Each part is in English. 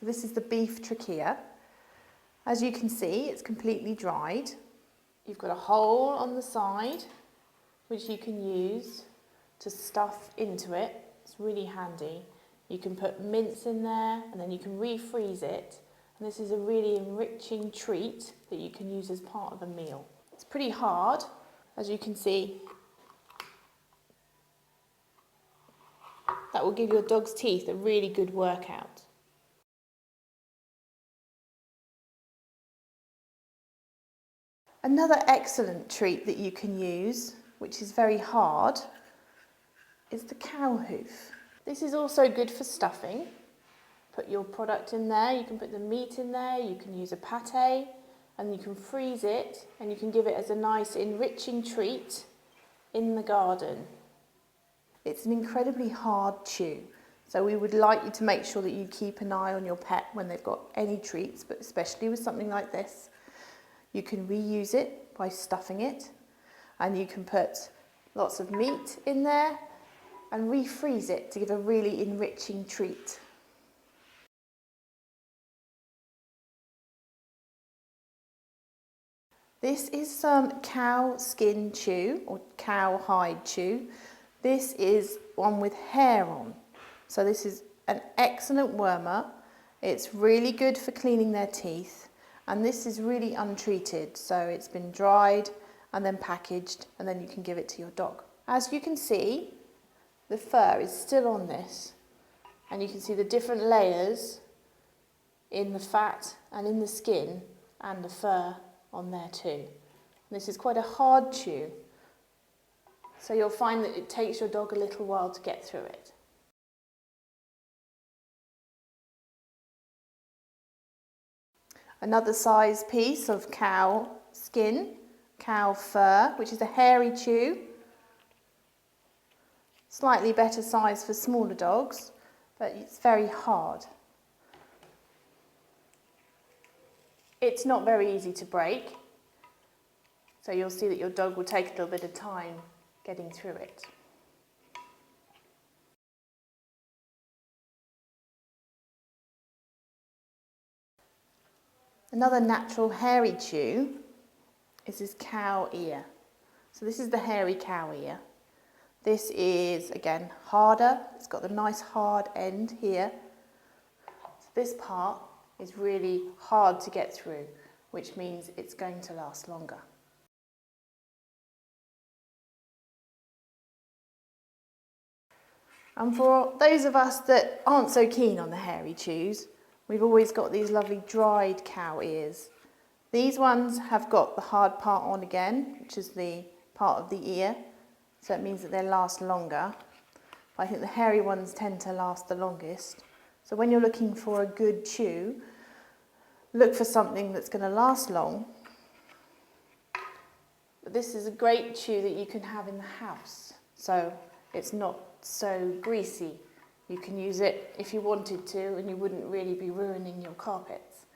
So this is the beef trachea. As you can see, it's completely dried. You've got a hole on the side which you can use to stuff into it. It's really handy. You can put mince in there and then you can refreeze it. And this is a really enriching treat that you can use as part of a meal. It's pretty hard, as you can see. That will give your dog's teeth a really good workout. Another excellent treat that you can use, which is very hard, is the cow hoof. This is also good for stuffing. Put your product in there, you can put the meat in there, you can use a pate, and you can freeze it, and you can give it as a nice enriching treat in the garden. It's an incredibly hard chew, so we would like you to make sure that you keep an eye on your pet when they've got any treats, but especially with something like this. You can reuse it by stuffing it, and you can put lots of meat in there and refreeze it to give a really enriching treat. This is some cow skin chew or cow hide chew. This is one with hair on. So this is an excellent wormer. It's really good for cleaning their teeth. And this is really untreated. So it's been dried and then packaged, and then you can give it to your dog. As you can see, the fur is still on this. And you can see the different layers in the fat and in the skin and the fur on there too. This is quite a hard chew, so you'll find that it takes your dog a little while to get through it. Another size piece of cow skin, cow fur, which is a hairy chew. Slightly better size for smaller dogs, but it's very hard. It's not very easy to break, so you'll see that your dog will take a little bit of time getting through it. Another natural hairy chew is this cow ear. So this is the hairy cow ear. This is, again, harder. It's got the nice hard end here. So this part is really hard to get through, which means it's going to last longer. And for those of us that aren't so keen on the hairy chews, we've always got these lovely dried cow ears. These ones have got the hard part on again, which is the part of the ear, so it means that they last longer. I think the hairy ones tend to last the longest. So when you're looking for a good chew, look for something that's going to last long. But this is a great chew that you can have in the house, so it's not so greasy. You can use it if you wanted to, and you wouldn't really be ruining your carpets.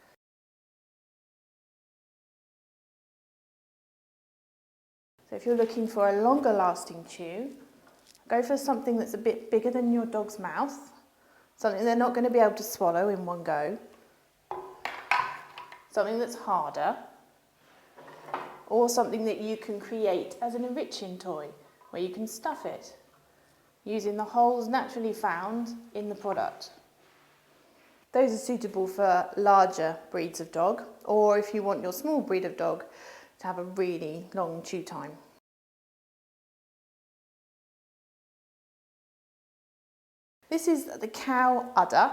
So if you're looking for a longer lasting chew, go for something that's a bit bigger than your dog's mouth, something they're not going to be able to swallow in one go, something that's harder, or something that you can create as an enriching toy where you can stuff it using the holes naturally found in the product. Those are suitable for larger breeds of dog, or if you want your small breed of dog to have a really long chew time. This is the cow udder.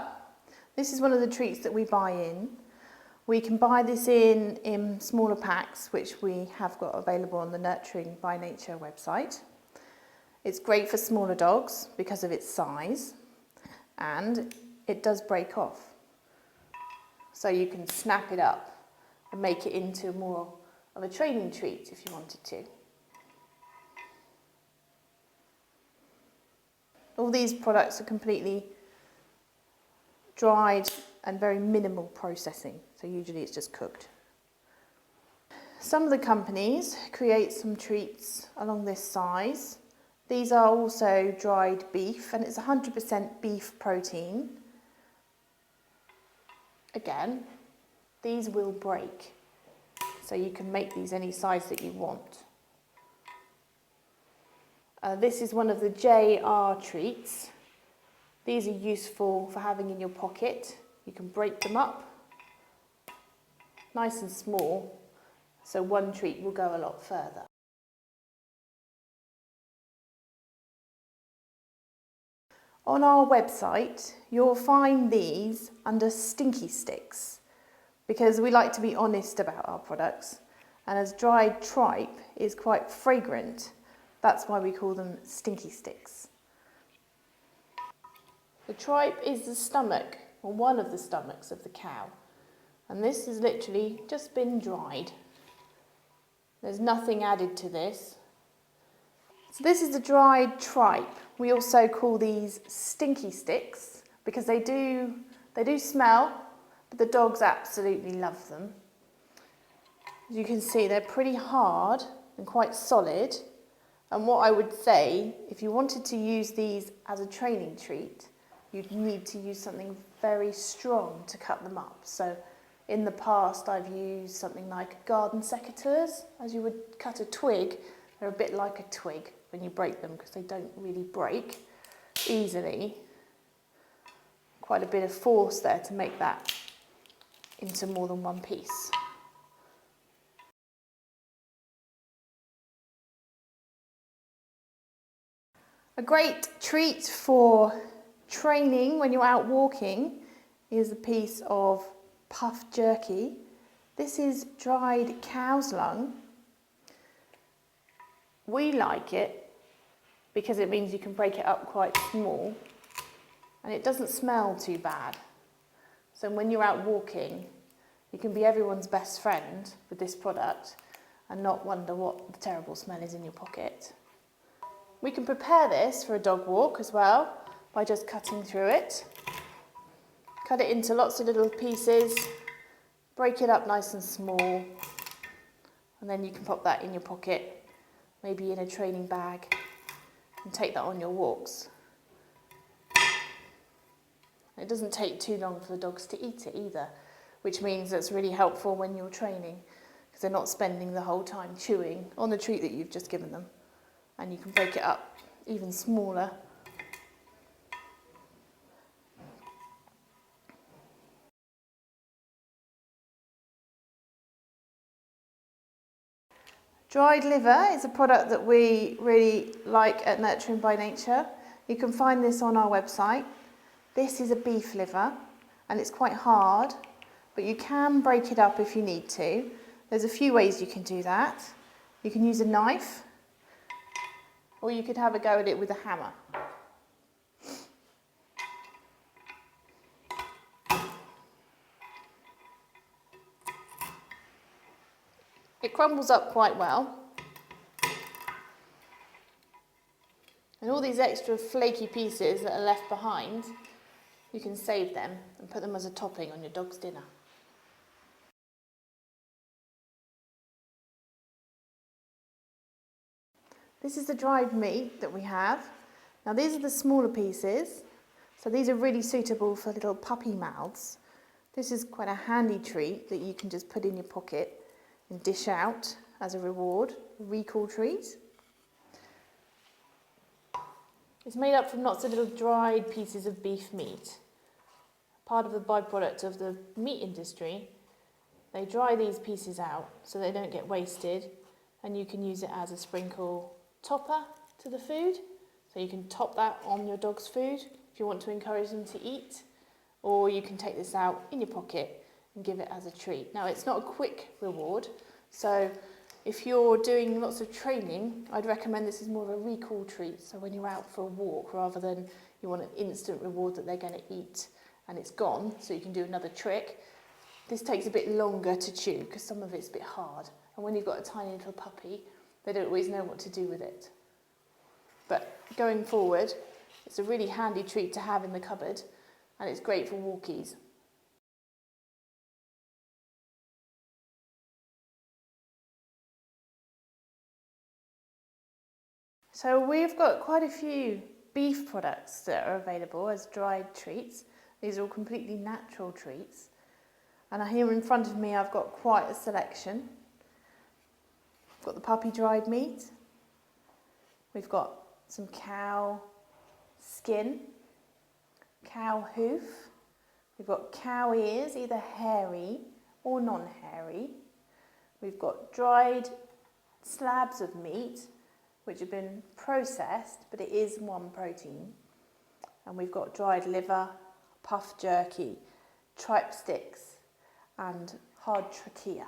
This is one of the treats that we buy in. We can buy this in smaller packs, which we have got available on the Nurturing by Nature website. It's great for smaller dogs because of its size, and it does break off. So you can snap it up and make it into more of a training treat if you wanted to. All these products are completely dried and very minimal processing, so usually it's just cooked. Some of the companies create some treats along this size. These are also dried beef, and it's 100% beef protein. again, these will break. So you can make these any size that you want. This is one of the JR treats. These are useful for having in your pocket. You can break them up, nice and small, so one treat will go a lot further. On our website, you'll find these under Stinky Sticks, because we like to be honest about our products, and as dried tripe is quite fragrant, that's why we call them Stinky Sticks. The tripe is the stomach, or one of the stomachs of the cow, and this has literally just been dried. There's nothing added to this. So this is the dried tripe. We also call these Stinky Sticks because they do smell, but the dogs absolutely love them. As you can see, they're pretty hard and quite solid. And what I would say, if you wanted to use these as a training treat, you'd need to use something very strong to cut them up. So in the past, I've used something like garden secateurs. As you would cut a twig, they're a bit like a twig when you break them because they don't really break easily. Quite a bit of force there to make that into more than one piece. A great treat for training when you're out walking is a piece of puff jerky. This is dried cow's lung. We like it because it means you can break it up quite small and it doesn't smell too bad. So when you're out walking, you can be everyone's best friend with this product and not wonder what the terrible smell is in your pocket. We can prepare this for a dog walk as well by just cutting through it. Cut it into lots of little pieces, break it up nice and small, and then you can pop that in your pocket, maybe in a training bag, and take that on your walks. It doesn't take too long for the dogs to eat it either, which means it's really helpful when you're training because they're not spending the whole time chewing on the treat that you've just given them. And you can break it up even smaller. Dried liver is a product that we really like at Nurturing by Nature. You can find this on our website. This is a beef liver and it's quite hard, but you can break it up if you need to. There's a few ways you can do that. You can use a knife, or you could have a go at it with a hammer. It crumbles up quite well. And all these extra flaky pieces that are left behind, you can save them and put them as a topping on your dog's dinner. This is the dried meat that we have. Now these are the smaller pieces, so these are really suitable for little puppy mouths. This is quite a handy treat that you can just put in your pocket and dish out as a reward, a recall treat. It's made up from lots of little dried pieces of beef meat. Part of the byproduct of the meat industry, they dry these pieces out so they don't get wasted, and you can use it as a sprinkle topper to the food. So you can top that on your dog's food if you want to encourage them to eat, or you can take this out in your pocket and give it as a treat. Now it's not a quick reward, so if you're doing lots of training, I'd recommend this is more of a recall treat. So when you're out for a walk, rather than you want an instant reward that they're going to eat and it's gone, so you can do another trick. This takes a bit longer to chew because some of it's a bit hard. And when you've got a tiny little puppy, they don't always know what to do with it. But going forward, it's a really handy treat to have in the cupboard, and it's great for walkies. So we've got quite a few beef products that are available as dried treats. These are all completely natural treats. And here in front of me I've got quite a selection. I've got the puppy dried meat. We've got some cow skin, cow hoof. We've got cow ears, either hairy or non-hairy. We've got dried slabs of meat, which have been processed, but it is one protein. And we've got dried liver, puff jerky, tripe sticks, and hard tortilla.